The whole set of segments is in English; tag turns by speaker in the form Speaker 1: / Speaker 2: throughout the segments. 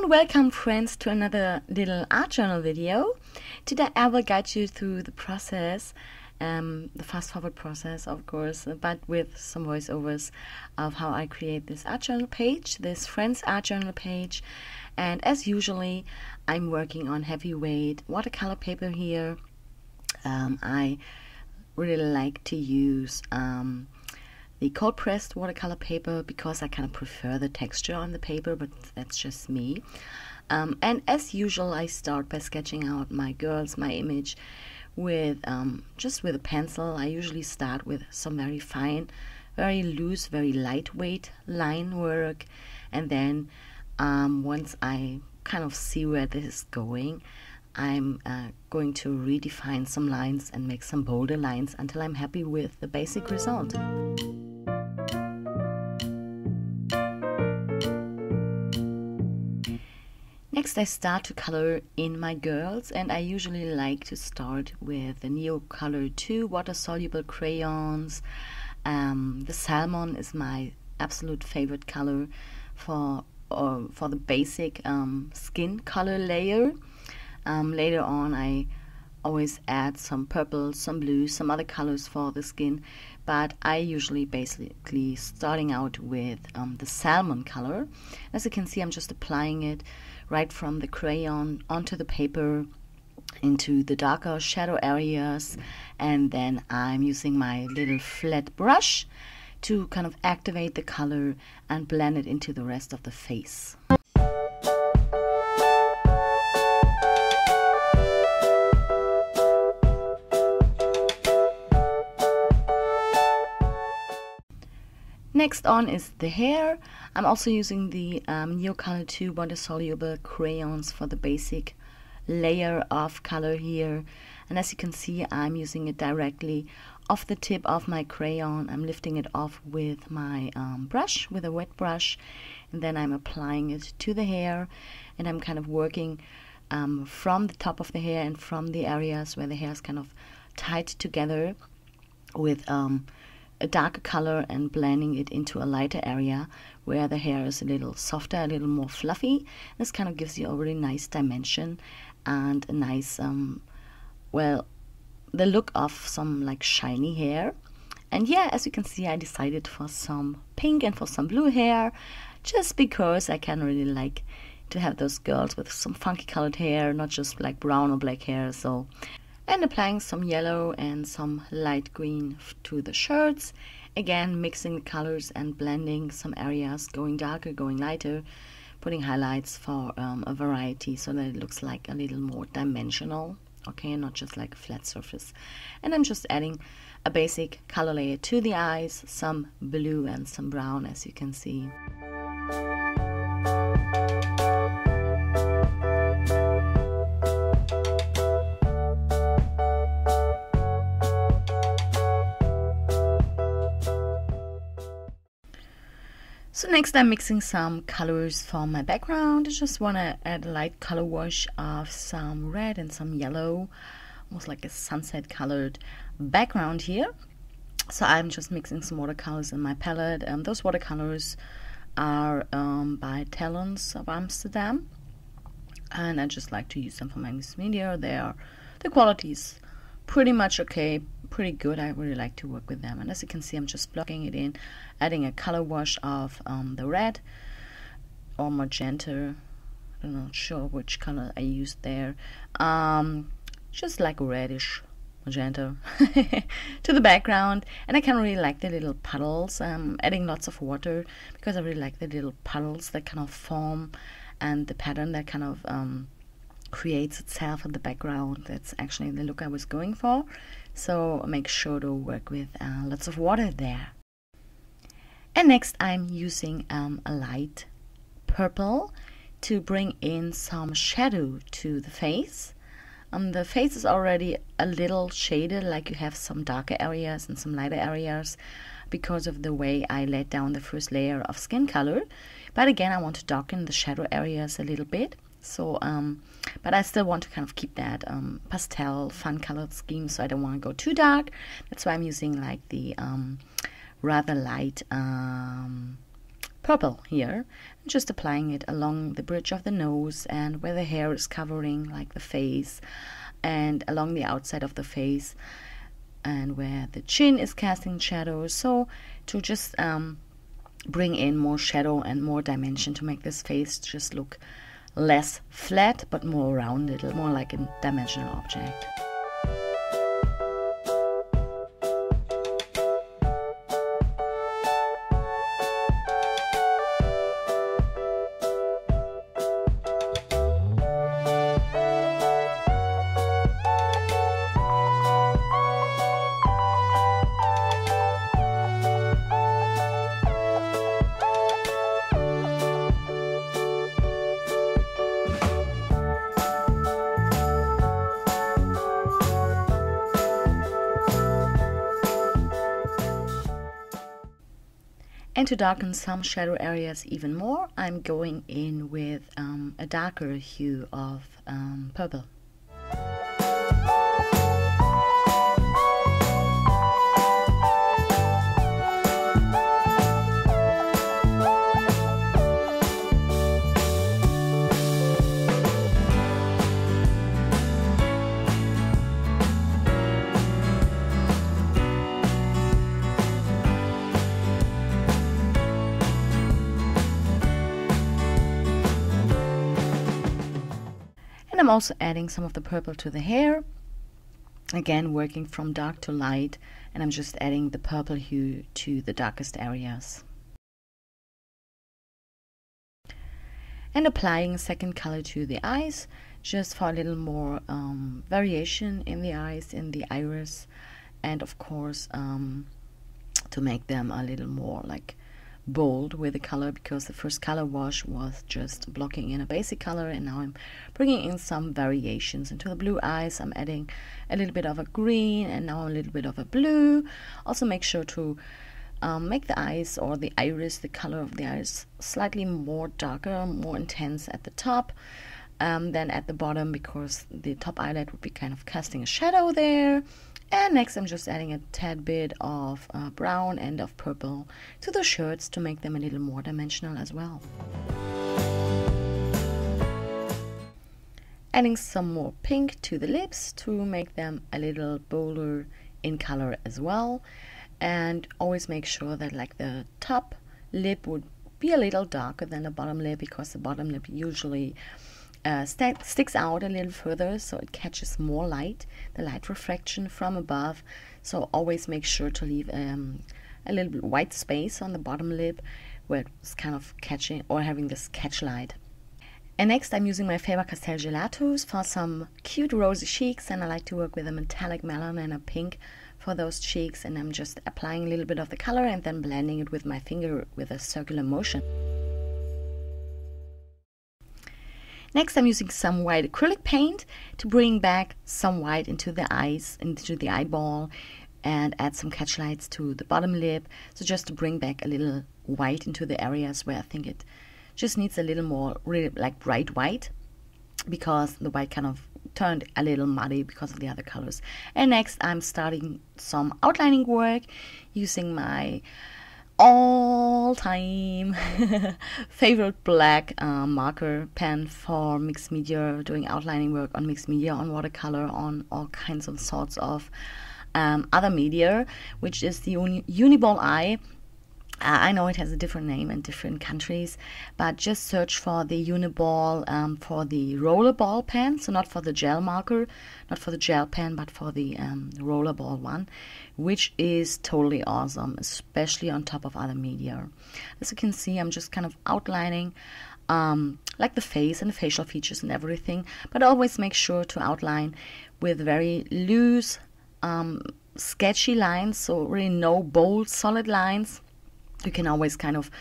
Speaker 1: And welcome friends to another little art journal video. Today I will guide you through the process, the fast forward process of course, but with some voiceovers of how I create this art journal page, this friends art journal page. And as usually I'm working on heavyweight watercolor paper here. I really like to use the cold pressed watercolor paper because I kind of prefer the texture on the paper, but that's just me. And as usual I start by sketching out my image with just with a pencil. I usually start with some very fine, very loose, very lightweight line work, and then once I kind of see where this is going, I'm going to redefine some lines and make some bolder lines until I'm happy with the basic result. Next I start to color in my girls, and I usually like to start with the Neocolor 2 water-soluble crayons. The salmon is my absolute favorite color for the basic skin color layer. Later on I always add some purple, some blue, some other colors for the skin, but I usually basically starting out with the salmon color. As you can see, I'm just applying it right from the crayon onto the paper into the darker shadow areas, and then I'm using my little flat brush to kind of activate the color and blend it into the rest of the face. Next on is the hair. I'm also using the Neocolor 2 water-soluble crayons for the basic layer of color here. And as you can see, I'm using it directly off the tip of my crayon. I'm lifting it off with my brush, with a wet brush, and then I'm applying it to the hair. And I'm kind of working from the top of the hair and from the areas where the hair is kind of tied together with a darker color and blending it into a lighter area where the hair is a little softer, a little more fluffy. This kind of gives you a really nice dimension and a nice, well, the look of some like shiny hair. And yeah, as you can see, I decided for some pink and for some blue hair, just because I can really like to have those girls with some funky colored hair, not just like brown or black hair. So, and applying some yellow and some light green to the shirts. Again, mixing the colors and blending some areas, going darker, going lighter, putting highlights for a variety so that it looks like a little more dimensional, okay, not just like a flat surface. And I'm just adding a basic color layer to the eyes, some blue and some brown, as you can see. So next I'm mixing some colors for my background. I just want to add a light color wash of some red and some yellow, almost like a sunset colored background here. So I'm just mixing some watercolors in my palette. Those watercolors are by Talents of Amsterdam, and I just like to use them for my news media. The quality is pretty much okay, pretty good. I really like to work with them, and as you can see, I'm just blocking it in, adding a color wash of the red or magenta. I'm not sure which color I used there. Just like reddish magenta to the background, and I kind of really like the little puddles. Adding lots of water because I really like the little puddles that kind of form and the pattern that kind of creates itself in the background. That's actually the look I was going for, so make sure to work with lots of water there. And next I'm using a light purple to bring in some shadow to the face. The face is already a little shaded, like you have some darker areas and some lighter areas because of the way I laid down the first layer of skin color, but again I want to darken the shadow areas a little bit. So, but I still want to kind of keep that pastel, fun colored scheme, so I don't want to go too dark. That's why I'm using like the rather light purple here, and just applying it along the bridge of the nose and where the hair is covering, like the face, and along the outside of the face, and where the chin is casting shadows. So to just bring in more shadow and more dimension to make this face just look less flat but more rounded, more like a dimensional object. And to darken some shadow areas even more, I'm going in with a darker hue of purple. And I'm also adding some of the purple to the hair, again working from dark to light, and I'm just adding the purple hue to the darkest areas. And applying a second color to the eyes, just for a little more variation in the eyes, in the iris, and of course to make them a little more like bold with the color, because the first color wash was just blocking in a basic color, and now I'm bringing in some variations. Into the blue eyes I'm adding a little bit of a green, and now a little bit of a blue. Also make sure to make the eyes, or the iris, the color of the eyes slightly more darker, more intense at the top than at the bottom, because the top eyelid would be kind of casting a shadow there. And next I'm just adding a tad bit of brown and of purple to the shirts to make them a little more dimensional as well. Adding some more pink to the lips to make them a little bolder in color as well. And always make sure that like the top lip would be a little darker than the bottom lip, because the bottom lip usually sticks out a little further, so it catches more light, the light refraction from above. So always make sure to leave a little bit white space on the bottom lip where it's kind of catching or having this catch light. And next I'm using my Faber-Castell Gelatos for some cute rosy cheeks, and I like to work with a metallic melon and a pink for those cheeks, and I'm just applying a little bit of the color and then blending it with my finger with a circular motion. Next I'm using some white acrylic paint to bring back some white into the eyes, into the eyeball, and add some catch lights to the bottom lip. So just to bring back a little white into the areas where I think it just needs a little more really like bright white, because the white kind of turned a little muddy because of the other colors. And next I'm starting some outlining work using my all-time favorite black marker pen for mixed media, doing outlining work on mixed media, on watercolor, on all kinds of sorts of other media, which is the Uniball Eye. I know it has a different name in different countries, but just search for the Uniball for the rollerball pen, so not for the gel marker, not for the gel pen, but for the rollerball one, which is totally awesome, especially on top of other media. As you can see, I'm just kind of outlining like the face and the facial features and everything, but always make sure to outline with very loose, sketchy lines, so really no bold, solid lines. You can always kind of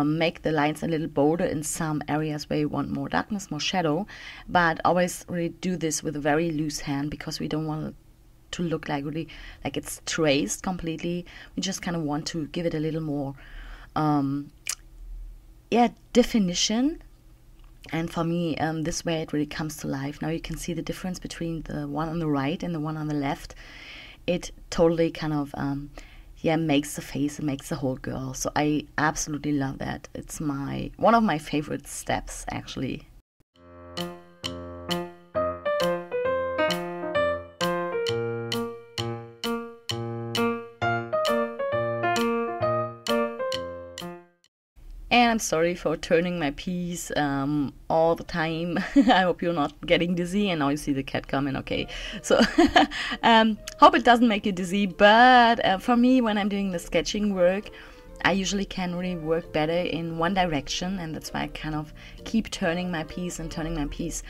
Speaker 1: make the lines a little bolder in some areas where you want more darkness, more shadow, but always really do this with a very loose hand, because we don't want it to look like really like it's traced completely. We just kind of want to give it a little more definition. And for me, this way it really comes to life. Now you can see the difference between the one on the right and the one on the left. It totally kind of yeah, makes the face and makes the whole girl. So I absolutely love that. It's one of my favorite steps, actually. And I'm sorry for turning my piece all the time. I hope you're not getting dizzy. And now you see the cat coming. Okay, so hope it doesn't make you dizzy. But for me, when I'm doing the sketching work, I usually can really work better in one direction, and that's why I kind of keep turning my piece and turning my piece.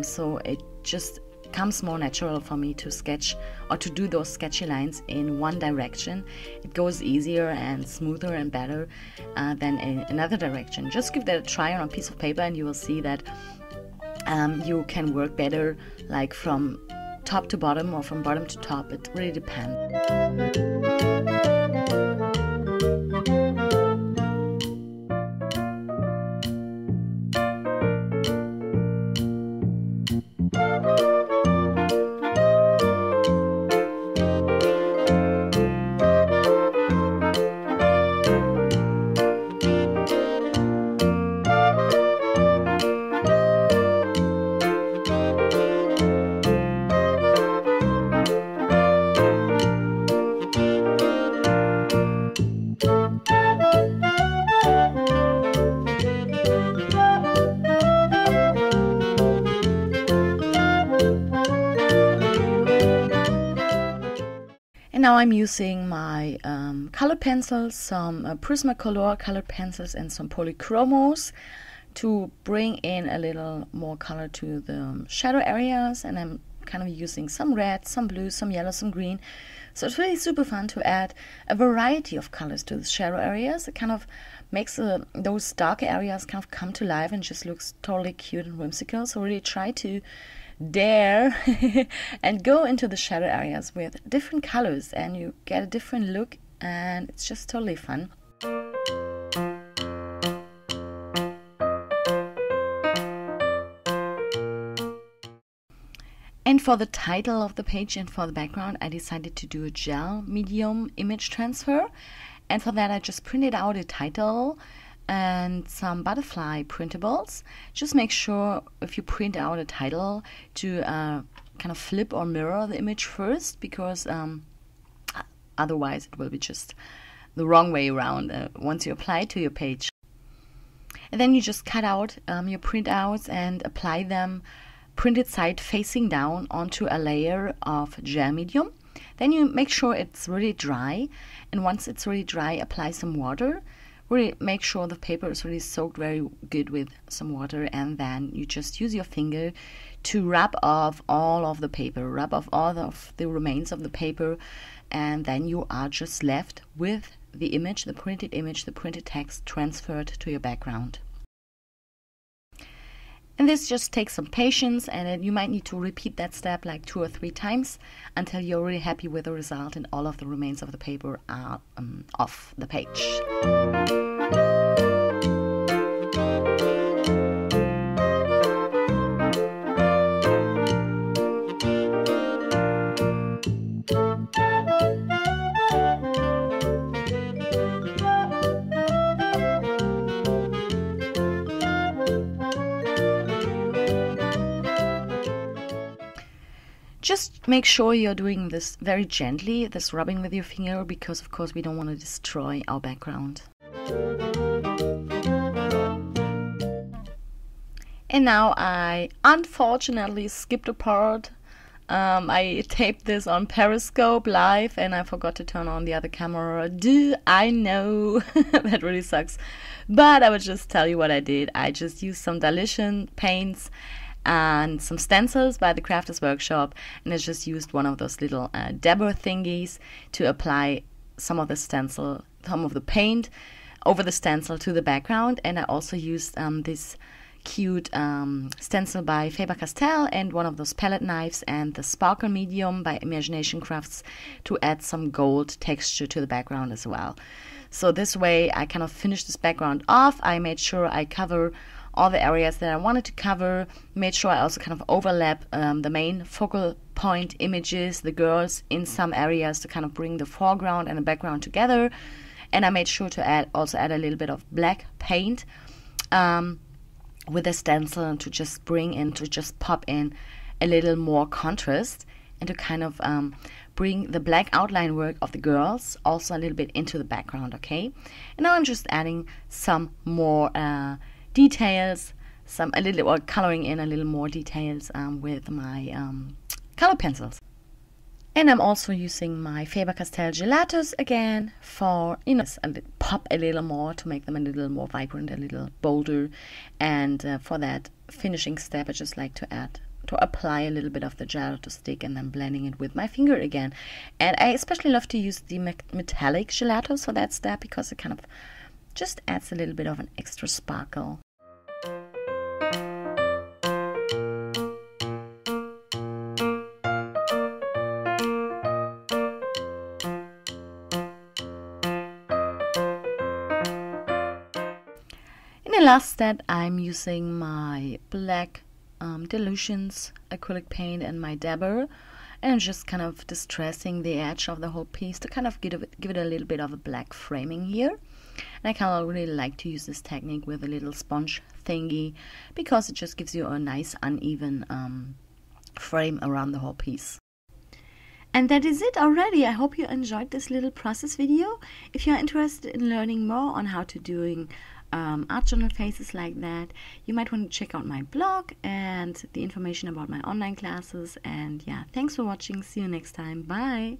Speaker 1: So it just comes more natural for me to sketch or to do those sketchy lines in one direction. It goes easier and smoother and better than in another direction. Just give that a try on a piece of paper and you will see that you can work better, like from top to bottom or from bottom to top. It really depends. And now I'm using my color pencils, some Prismacolor colored pencils and some polychromos to bring in a little more color to the shadow areas. And I'm kind of using some red, some blue, some yellow, some green. So it's really super fun to add a variety of colors to the shadow areas. It kind of makes those dark areas kind of come to life and just looks totally cute and whimsical. So really try to dare and go into the shadow areas with different colors, and you get a different look, and it's just totally fun. And for the title of the page and for the background, I decided to do a gel medium image transfer, and for that I just printed out a title and some butterfly printables. Just make sure if you print out a title to kind of flip or mirror the image first, because otherwise it will be just the wrong way around once you apply it to your page. And then you just cut out your printouts and apply them printed side facing down onto a layer of gel medium. Then you make sure it's really dry, and once it's really dry, apply some water. Really make sure the paper is really soaked very good with some water, and then you just use your finger to rub off all of the paper, rub off all of the remains of the paper, and then you are just left with the image, the printed text transferred to your background. And this just takes some patience, and you might need to repeat that step like 2 or 3 times until you're really happy with the result and all of the remains of the paper are off the page. Just make sure you're doing this very gently, this rubbing with your finger, because of course we don't want to destroy our background. And now I unfortunately skipped a part. I taped this on Periscope live and I forgot to turn on the other camera. I know that really sucks. But I will just tell you what I did. I just used some Dalician paints and some stencils by the Crafters Workshop, and I just used one of those little dabber thingies to apply some of the paint over the stencil to the background. And I also used this cute stencil by Faber-Castell and one of those palette knives and the sparkle medium by Imagination Crafts to add some gold texture to the background as well. So this way I kind of finished this background off. I made sure I cover all the areas that I wanted to cover. Made sure I also kind of overlap the main focal point images, the girls, in some areas to kind of bring the foreground and the background together. And I made sure to also add a little bit of black paint with a stencil to just pop in a little more contrast and to kind of bring the black outline work of the girls also a little bit into the background, okay? And now I'm just adding some more details, coloring in a little more details with my color pencils. And I'm also using my Faber-Castell gelatos again for, pop a little more, to make them a little more vibrant, a little bolder. And for that finishing step, I just like to apply a little bit of the gelato stick and then blending it with my finger again. And I especially love to use the metallic gelatos for that step because it kind of just adds a little bit of an extra sparkle. In the last step, I'm using my black Dilutions acrylic paint and my dabber, and I'm just kind of distressing the edge of the whole piece to kind of give it a little bit of a black framing here. And I kind of really like to use this technique with a little sponge thingy because it just gives you a nice uneven frame around the whole piece. And that is it already. I hope you enjoyed this little process video. If you're interested in learning more on how to doing art journal faces like that, you might want to check out my blog and the information about my online classes. And yeah, thanks for watching. See you next time. Bye.